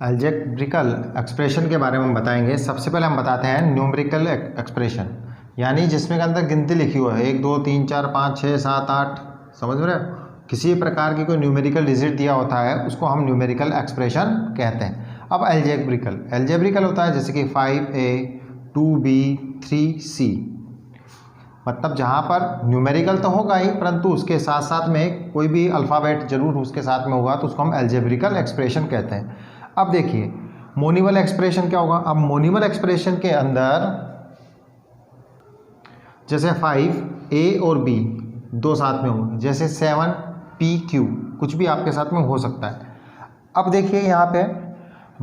अलजेब्रिकल expression के बारे में हम बताएंगे। सबसे पहले हम बताते हैं न्यूमेरिकल एक्सप्रेशन, यानी जिसमें के अंदर गिनती लिखी हुई है 1 2 3 4 5 6 7 8, समझ में रहे हो। किसी प्रकार की कोई न्यूमेरिकल डिजिट दिया होता है उसको हम न्यूमेरिकल एक्सप्रेशन कहते हैं। अब अलजेब्रिकल होता है जैसे कि 5a 2b 3c, मतलब जहाँ पर न्यूमेरिकल तो होगा ही परंतु उसके साथ साथ में कोई भी अल्फ़ाबेट जरूर उसके साथ में होगा, तो उसको हम अलजेब्रिकल एक्सप्रेशन कहते हैं। अब देखिए मोनिवल एक्सप्रेशन क्या होगा। अब मोनिवल एक्सप्रेशन के अंदर जैसे 5a और b दो साथ में होंगे, जैसे 7pq कुछ भी आपके साथ में हो सकता है। अब देखिए यहाँ पे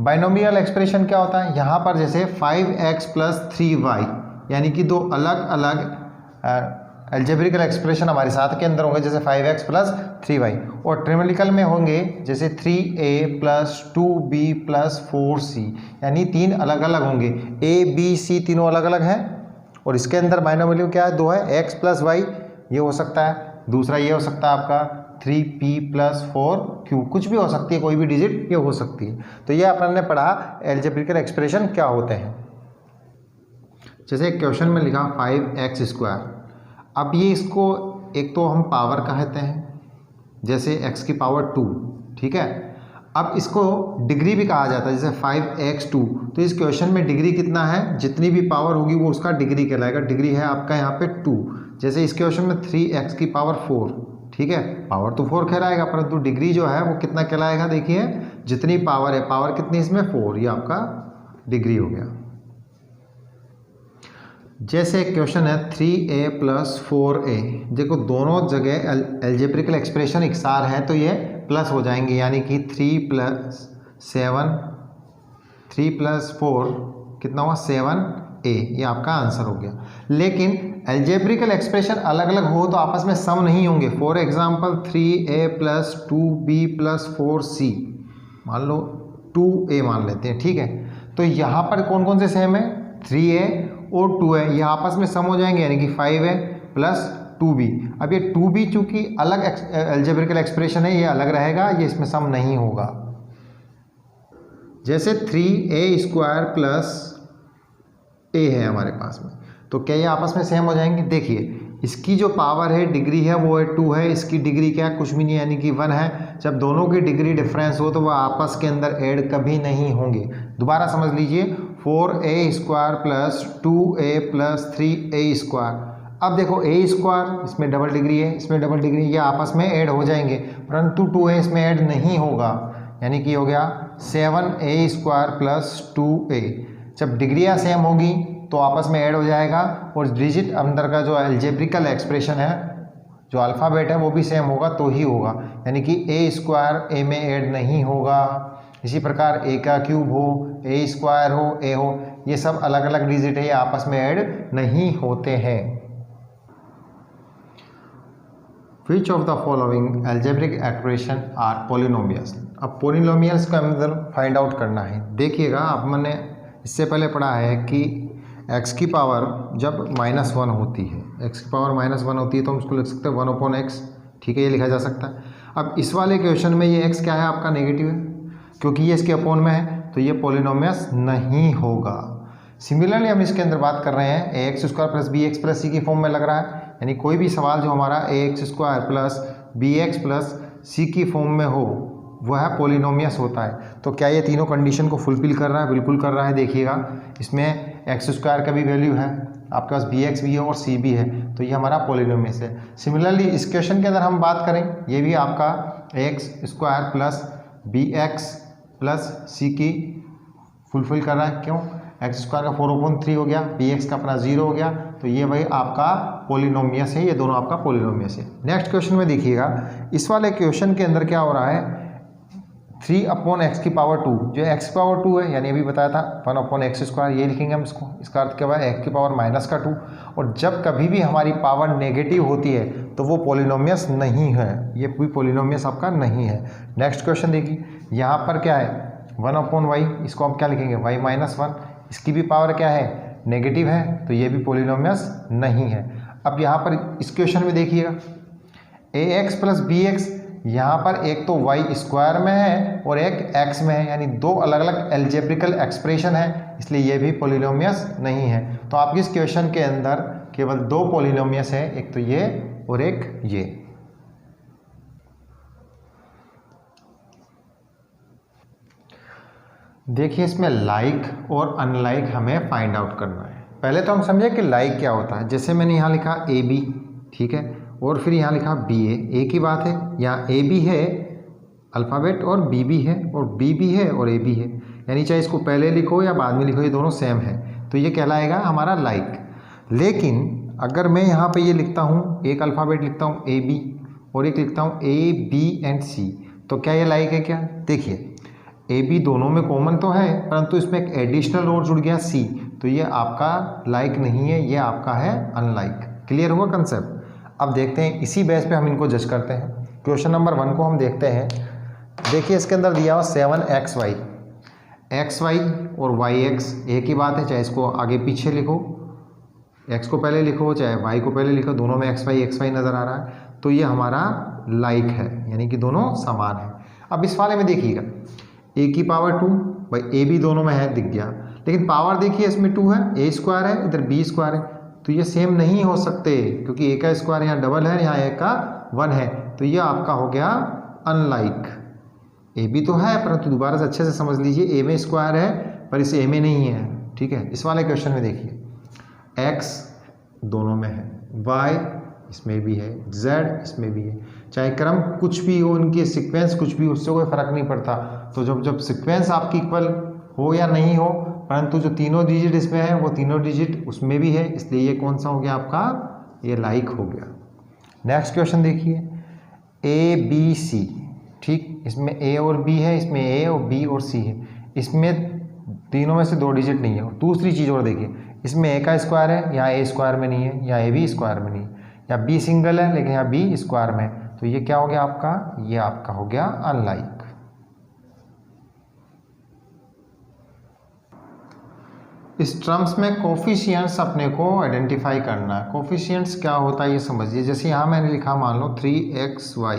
बाइनोमियल एक्सप्रेशन क्या होता है। यहाँ पर जैसे 5x + 3y, यानी कि दो अलग अलग अलजेब्रिकल एक्सप्रेशन हमारे साथ के अंदर होंगे, जैसे 5x + 3y, और ट्रिमेटिकल में होंगे जैसे 3a + 2b + 4c, यानी तीन अलग अलग होंगे। a b c तीनों अलग अलग हैं, और इसके अंदर बाइनोमियल क्या है, दो है, x + y ये हो सकता है, दूसरा ये हो सकता है आपका 3p + 4q, कुछ भी हो सकती है, कोई भी डिजिट ये हो सकती है। तो ये अपन ने पढ़ा अलजेब्रिकल एक्सप्रेशन क्या होते हैं। जैसे एक क्वेश्चन में लिखा 5x², अब ये इसको एक तो हम पावर कहते हैं, जैसे x की पावर 2, ठीक है। अब इसको डिग्री भी कहा जाता है, जैसे 5x2, तो इस क्वेश्चन में डिग्री कितना है, जितनी भी पावर होगी वो उसका डिग्री कहलाएगा। डिग्री है आपका यहाँ पे 2। जैसे इस क्वेश्चन में 3x की पावर 4, ठीक है, पावर तो 4 कहलाएगा परंतु डिग्री जो है वो कितना कहलाएगा, देखिए जितनी पावर है, पावर कितनी इसमें 4, ये आपका डिग्री हो गया। जैसे एक क्वेश्चन है 3a + 4a, देखो दोनों जगह अलजेब्रिकल एक्सप्रेशन इकसार है तो ये प्लस हो जाएंगे, यानी कि 3 + 4 कितना हुआ 7a, ये आपका आंसर हो गया। लेकिन अलजेब्रिकल एक्सप्रेशन अलग अलग हो तो आपस में सम नहीं होंगे। For example 3a + 2b + 4c, मान लो 2a मान लेते हैं, ठीक है। तो यहाँ पर कौन कौन से सेम है, 3a और 2a, ये आपस में सम हो जाएंगे, यानी कि 5a + 2b। अब ये 2b चूंकि अलग अलजेब्रिकल एक्सप्रेशन है, ये अलग रहेगा, ये इसमें सम नहीं होगा। जैसे 3a² + a है हमारे पास में, तो क्या ये आपस में सेम हो जाएंगे। देखिए इसकी जो पावर है, डिग्री है, वो है 2 है, इसकी डिग्री क्या है, कुछ भी नहीं, यानी कि 1 है। जब दोनों की डिग्री डिफरेंस हो तो वह आपस के अंदर ऐड कभी नहीं होंगे। दोबारा समझ लीजिए 4a² + 2a + 3a²। अब देखो a², इसमें डबल डिग्री है, इसमें डबल डिग्री, ये आपस में ऐड हो जाएंगे, परंतु 2a इसमें ऐड नहीं होगा, यानी कि हो गया 7a² + 2a। जब डिग्रियाँ सेम होगी तो आपस में ऐड हो जाएगा, और डिजिट अंदर का जो अलजेब्रिकल एक्सप्रेशन है, जो अल्फ़ाबेट है, वो भी सेम होगा तो ही होगा, यानी कि a² a में ऐड नहीं होगा। इसी प्रकार a का क्यूब हो, a² हो, a हो, ये सब अलग अलग डिजिट है, ये आपस में ऐड नहीं होते हैं। Which of the following algebraic expression are polynomials? अब पोलिनोमियल्स का मतलब फाइंड आउट करना है। देखिएगा अब मैंने इससे पहले पढ़ा है कि x की पावर जब -1 होती है, x की पावर -1 होती है तो हम उसको लिख सकते हैं 1/x, ठीक है, ये लिखा जा सकता है। अब इस वाले क्वेश्चन में ये x क्या है, आपका नेगेटिव है, क्योंकि ये इसके अपॉन में है, तो ये पोलिनोमियस नहीं होगा। सिमिलरली हम इसके अंदर बात कर रहे हैं ax² + bx + c की फॉर्म में लग रहा है, यानी कोई भी सवाल जो हमारा ax² + bx + c की फॉर्म में हो वह पोलिनोमियस होता है। तो क्या ये तीनों कंडीशन को फुलफिल कर रहा है, बिल्कुल कर रहा है। देखिएगा इसमें x² का भी वैल्यू है, आपके पास bx भी है और c भी है, तो ये हमारा पोलिनोमियस है। सिमिलरली इस क्वेश्चन के अंदर हम बात करें, ये भी आपका ax² + bx + c की फुलफिल कर रहा है। क्यों, x² का 4/3 हो गया, bx का अपना 0 हो गया, तो ये भाई आपका पोलिनोमियस है, ये दोनों आपका पोलिनोमियस है। नेक्स्ट क्वेश्चन में देखिएगा, इस वाले क्वेश्चन के अंदर क्या हो रहा है, 3/x की पावर 2, जो x की पावर 2 है, यानी अभी बताया था 1/x², ये लिखेंगे हम इसको। इसका अर्थ क्या हुआ, x की पावर -2, और जब कभी भी हमारी पावर नेगेटिव होती है तो वो पोलिनोमियस नहीं है, ये कोई पोलिनोमियस आपका नहीं है। नेक्स्ट क्वेश्चन देखिए, यहाँ पर क्या है 1/y, इसको हम क्या लिखेंगे y-1, इसकी भी पावर क्या है, नेगेटिव है, तो ये भी पोलिनोमियस नहीं है। अब यहाँ पर इस क्वेश्चन में देखिएगा ax + bx, यहाँ पर एक तो y स्क्वायर में है और एक x में है, यानी दो अलग अलग एल्जेब्रिकल एक्सप्रेशन है, इसलिए ये भी पॉलिनोमियस नहीं है। तो आपकी इस क्वेश्चन के अंदर केवल दो पॉलिनोमियस है, एक तो ये और एक ये। देखिए इसमें लाइक और अनलाइक हमें फाइंड आउट करना है। पहले तो हम समझे कि लाइक क्या होता है। जैसे मैंने यहाँ लिखा ए बी, ठीक है, और फिर यहाँ लिखा बी ए, एक ही बात है। यहाँ ए बी है अल्फ़ाबेट और बी भी है, और बी भी है और ए भी है, यानी चाहे इसको पहले लिखो या बाद में लिखो, ये दोनों सेम है, तो ये कहलाएगा हमारा लाइक। लेकिन अगर मैं यहाँ पे ये लिखता हूँ, एक अल्फ़ाबेट लिखता हूँ ए बी और एक लिखता हूँ ए बी एंड सी, तो क्या ये लाइक है? क्या, देखिए ए बी दोनों में कॉमन तो है, परंतु इसमें एक एडिशनल और जुड़ गया सी, तो ये आपका लाइक नहीं है, ये आपका है अनलाइक। क्लियर हुआ कंसेप्ट? अब देखते हैं, इसी बेस पे हम इनको जज करते हैं। क्वेश्चन नंबर 1 को हम देखते हैं। देखिए इसके अंदर दिया हुआ 7xy, xy और yx एक ही बात है, चाहे इसको आगे पीछे लिखो, x को पहले लिखो चाहे y को पहले लिखो, दोनों में xy नज़र आ रहा है, तो ये हमारा लाइक है, यानी कि दोनों समान है। अब इस वाले में देखिएगा a की पावर 2, भाई a भी दोनों में है, दिख गया, लेकिन पावर देखिए इसमें 2 है, a स्क्वायर है, इधर b स्क्वायर है, तो ये सेम नहीं हो सकते, क्योंकि a का स्क्वायर यहाँ डबल है, यहाँ a का 1 है, तो ये आपका हो गया अनलाइक। a भी तो है, परंतु दोबारा से अच्छे से समझ लीजिए, a में स्क्वायर है पर इस a में नहीं है, ठीक है। इस वाले क्वेश्चन में देखिए x दोनों में है, y इसमें भी है, z इसमें भी है, चाहे क्रम कुछ भी हो, उनकी सीक्वेंस कुछ भी, उससे कोई फ़र्क नहीं पड़ता। तो जब सीक्वेंस आपकी इक्वल हो या नहीं हो, परंतु जो तीनों डिजिट इसमें है वो तीनों डिजिट उसमें भी है, इसलिए ये कौन सा हो गया आपका? ये लाइक हो गया। नेक्स्ट क्वेश्चन देखिए, ए बी सी, ठीक, इसमें ए और बी है, इसमें ए और बी और सी है, इसमें तीनों में से दो डिजिट नहीं है। और दूसरी चीज़ और देखिए, इसमें ए का स्क्वायर है, यहाँ ए स्क्वायर में नहीं है, यहाँ ए भी स्क्वायर में नहीं है, या बी सिंगल है लेकिन यहाँ बी स्क्वायर में है, तो ये क्या हो गया आपका? ये आपका हो गया अनलाइक। इस टर्म्स में कोफिशिएंट्स अपने को आइडेंटिफाई करना है। कोफिशिएंट्स क्या होता है ये समझिए। जैसे यहाँ मैंने लिखा मान लो 3xy,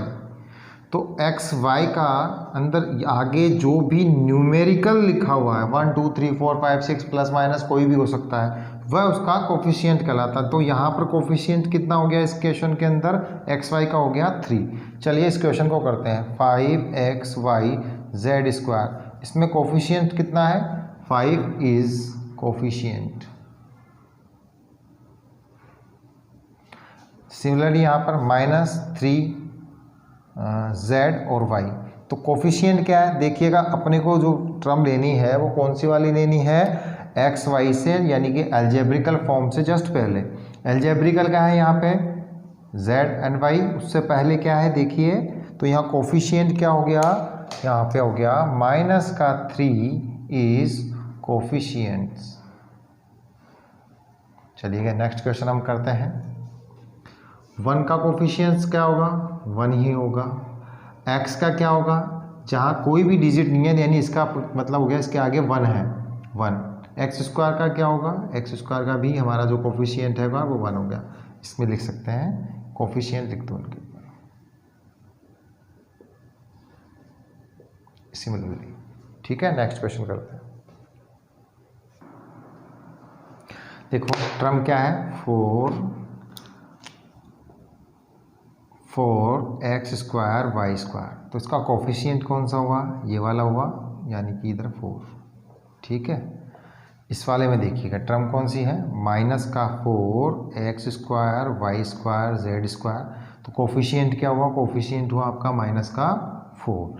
तो xy का अंदर आगे जो भी न्यूमेरिकल लिखा हुआ है 1 2 3 4 5 6 प्लस माइनस कोई भी हो सकता है, वह उसका कोफिशिएंट कहलाता है। तो यहाँ पर कोफिशिएंट कितना हो गया इस क्वेश्चन के अंदर? xy का हो गया 3। चलिए इस क्वेश्चन को करते हैं, 5xy z स्क्वायर, इसमें कोफिशिएंट कितना है? 5 इज कोफिशिएंट। सिमिलरली यहाँ पर -3 z और y, तो कोफिशिएंट क्या है? देखिएगा अपने को जो टर्म लेनी है वो कौन सी वाली लेनी है? एक्स वाई से, यानी कि एल्जेब्रिकल फॉर्म से जस्ट पहले। एल्जेब्रिकल क्या है यहाँ पे? z एंड y, उससे पहले क्या है देखिए, तो यहाँ कोफिशिएंट क्या हो गया? यहाँ पे हो गया -3 इज कोफिशिएंट्स। चलिए नेक्स्ट क्वेश्चन हम करते हैं। 1 का कोफिशिएंट्स क्या होगा? 1 ही होगा। x का क्या होगा? जहाँ कोई भी डिजिट नहीं है, यानी इसका मतलब हो गया इसके आगे 1 है, 1। एक्स स्क्वायर का क्या होगा? एक्स स्क्वायर का भी हमारा जो कोफिशिएंट है वो 1 हो गया। इसमें लिख सकते हैं कोफिशिएंट लिख दो उनके सिमिलरली, ठीक है। नेक्स्ट क्वेश्चन करते हैं। देखो टर्म क्या है? 4x स्क्वायर वाई स्क्वायर, तो इसका कोफिशिएंट कौन सा हुआ? ये वाला हुआ, यानी कि इधर 4, ठीक है। इस वाले में देखिएगा टर्म कौन सी है? -4x square Y square Z square, तो कोफिशिएंट क्या हुआ? कोफिशिएंट हुआ आपका -4।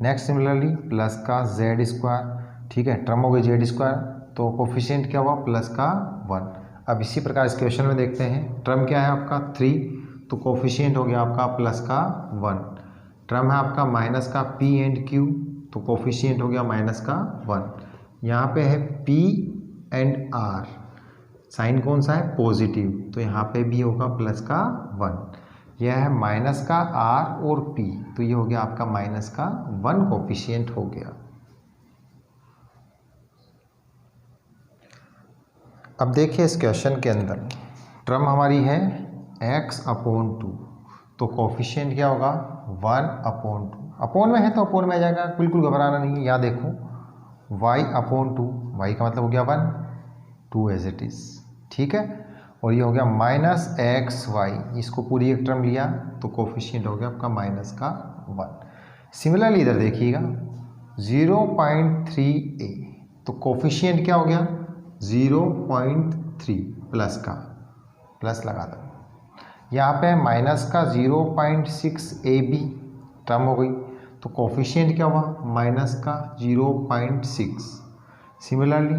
नेक्स्ट सिमिलरली +z स्क्वायर, ठीक है, टर्म हो गई z स्क्वायर, तो कोफिशिएंट क्या हुआ? +1। अब इसी प्रकार इस क्वेश्चन में देखते हैं, टर्म क्या है आपका? 3, तो कोफिशिएंट हो गया आपका +1। टर्म है आपका -p एंड q, तो कोफिशिएंट हो गया -1। यहाँ पे है p एंड r, साइन कौन सा है? पॉजिटिव, तो यहाँ पे भी होगा +1। यह है -r और p, तो ये हो गया आपका -1 कोफिशिएंट हो गया। अब देखिए इस क्वेश्चन के अंदर टर्म हमारी है x/2, तो कोफिशिएंट क्या होगा 1/2, अपोन में है तो अपोन में आ जाएगा, बिल्कुल घबराना नहीं है। यहाँ देखो y/2, y का मतलब हो गया 1, 2 एज इट इज़, ठीक है। और ये हो गया -xy, इसको पूरी एक टर्म लिया तो कोफिशिएंट हो गया आपका -1। सिमिलरली इधर देखिएगा 0.3a, तो कोफिशिएंट क्या हो गया 0.3 प्लस का, प्लस लगा दो। यहाँ पे माइनस का 0.6ab टर्म हो गई, तो कोफिशिएंट क्या हुआ माइनस का 0.6। सिमिलरली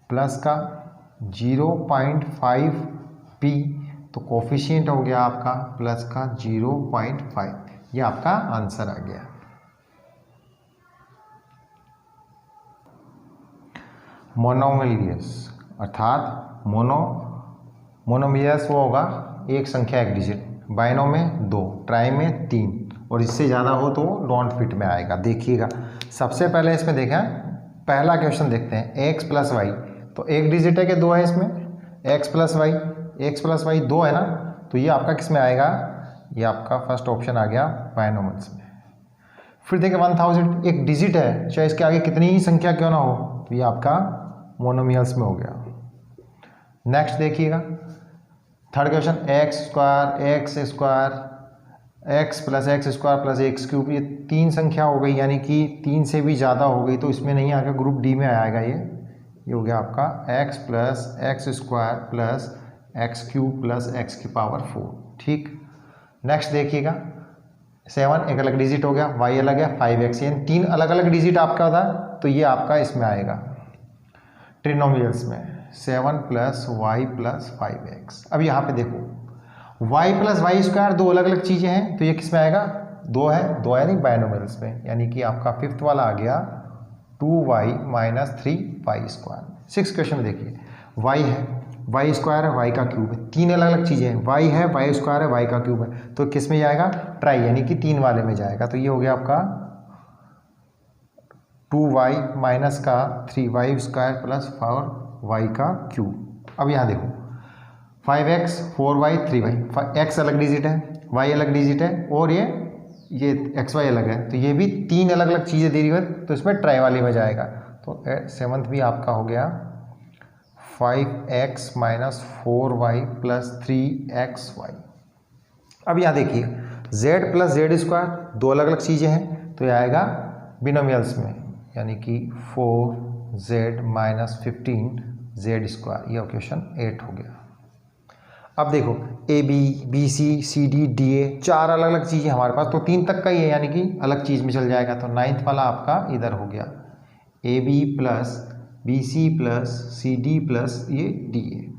प्लस का 0.5p, तो कोफिशिएंट हो गया आपका प्लस का 0.5। ये आपका आंसर आ गया। मोनोमिलियस अर्थात मोनोमिलियस वो होगा एक संख्या एक डिजिट, बाइनो में 2, ट्राई में 3 और इससे ज़्यादा हो तो डोंट फिट में आएगा। देखिएगा सबसे पहले इसमें देखें, पहला क्वेश्चन देखते हैं x प्लस वाई, तो एक डिजिट है कि 2 है इसमें, x प्लस वाई 2 है ना, तो ये आपका किस में आएगा, ये आपका फर्स्ट ऑप्शन आ गया बाइनोमियल्स में। फिर देखें 1000 एक डिजिट है, चाहे इसके आगे कितनी ही संख्या क्यों ना हो, तो ये आपका मोनोमियल्स में हो गया। नेक्स्ट देखिएगा third question x plus x square plus x cube, ये 3 संख्या हो गई, यानी कि 3 से भी ज़्यादा हो गई, तो इसमें नहीं आएगा, ग्रुप डी में आएगा। ये हो गया आपका x plus x square plus x cube plus x की पावर 4, ठीक। नेक्स्ट देखिएगा 7 एक अलग डिजिट हो गया, y अलग है, 5x, यानी 3 अलग अलग डिजिट आपका था, तो ये आपका इसमें आएगा ट्रिनोमियल्स में 7 प्लस वाई प्लस 5x। अब यहाँ पे देखो y प्लस वाई स्क्वायर 2 अलग अलग चीज़ें हैं, तो ये किस में आएगा 2 है नहीं बाइनोमियल्स में, यानी कि आपका फिफ्थ वाला आ गया 2y minus 3y square. 6 question में देखिए y है, वाई स्क्वायर है, वाई का क्यूब है, 3 अलग अलग चीज़ें हैं, वाई है, वाई स्क्वायर है, वाई का क्यूब है, तो किस में जाएगा ट्राई, यानी कि 3 वाले में जाएगा। तो ये हो गया आपका 2y माइनस का 3y स्क्वायर प्लस 4y का क्यूब। अब यहाँ देखो 5x 4y 3y, x अलग डिजिट है, y अलग डिजिट है, और ये xy अलग है, तो ये भी 3 अलग अलग चीज़ें दे रही है, तो इसमें ट्राई वाली में जाएगा। तो 7th भी आपका हो गया 5x minus 4y plus 3xy। अब यहाँ देखिए z प्लस जेड स्क्वायर 2 अलग अलग चीज़ें हैं, तो ये आएगा बिनोमियल्स में, यानी कि 4z माइनस 15z स्क्वायर। यह क्वेश्चन 8 हो गया। अब देखो A B C C D D A 4 अलग अलग चीज़ें हमारे पास, तो 3 तक का ही है, यानी कि अलग चीज़ में चल जाएगा। तो 9th वाला आपका इधर हो गया A B plus B C plus C D plus ये डी ए।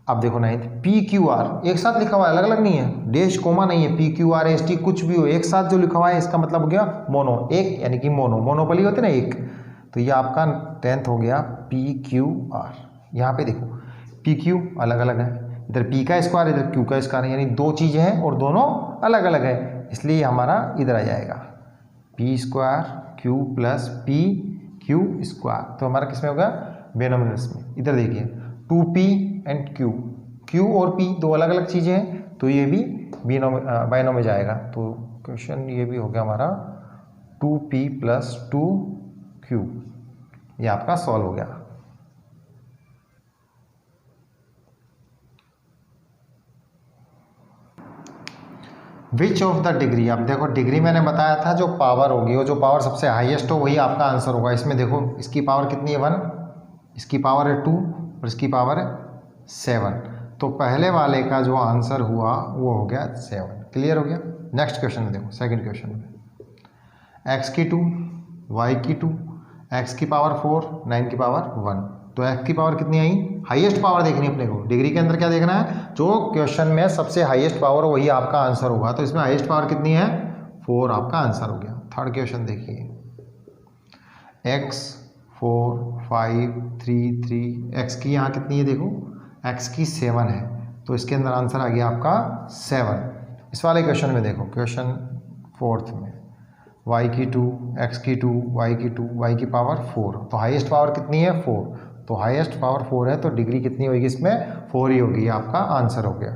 अब देखो 9th पी क्यू आर एक साथ लिखा हुआ है, अलग अलग नहीं है, डैश कोमा नहीं है, P Q R S T कुछ भी हो एक साथ जो लिखा हुआ है, इसका मतलब हो गया मोनो, एक, यानी कि मोनोपोली होते ना एक। तो ये आपका 10th हो गया पी क्यू आर। यहाँ पे देखो पी क्यू अलग अलग है, इधर p का स्क्वायर इधर q का स्क्वायर है, यानी 2 चीज़ें हैं और दोनों अलग अलग है, इसलिए हमारा इधर आ जाएगा p square q plus P Q square. तो हमारा किस में होगा बिनोमियल्स में। इधर देखिए 2p एंड q और p 2 अलग अलग चीज़ें हैं, तो ये भी बाइनो में जाएगा। तो क्वेश्चन ये भी हो गया हमारा 2p प्लस 2q, ये आपका सॉल्व हो गया। विच ऑफ द डिग्री, अब देखो डिग्री मैंने बताया था जो पावर होगी, वो जो पावर सबसे हाईएस्ट हो वही आपका आंसर होगा। इसमें देखो इसकी पावर कितनी है 1, इसकी पावर है 2 और इसकी पावर है 7, तो पहले वाले का जो आंसर हुआ वो हो गया 7। क्लियर हो गया। नेक्स्ट क्वेश्चन में देखो सेकंड क्वेश्चन में x की 2 y की 2 x की पावर 4 9 की पावर 1, तो x की पावर कितनी आई, हाईएस्ट पावर देखनी है अपने को। डिग्री के अंदर क्या देखना है, जो क्वेश्चन में सबसे हाईएस्ट पावर हो वही आपका आंसर होगा। तो इसमें हाईएस्ट पावर कितनी है 4, आपका आंसर हो गया। थर्ड क्वेश्चन देखिए x 4 5 3 3, x की यहाँ कितनी है देखो, x की 7 है, तो इसके अंदर आंसर आ गया आपका 7। इस वाले क्वेश्चन में देखो क्वेश्चन 4th में y की 2 x की 2 y की 2 y की पावर 4, तो हाईएस्ट पावर कितनी है 4, तो हाईएस्ट पावर 4 है, तो डिग्री कितनी होगी इसमें 4 ही होगी, आपका आंसर हो गया।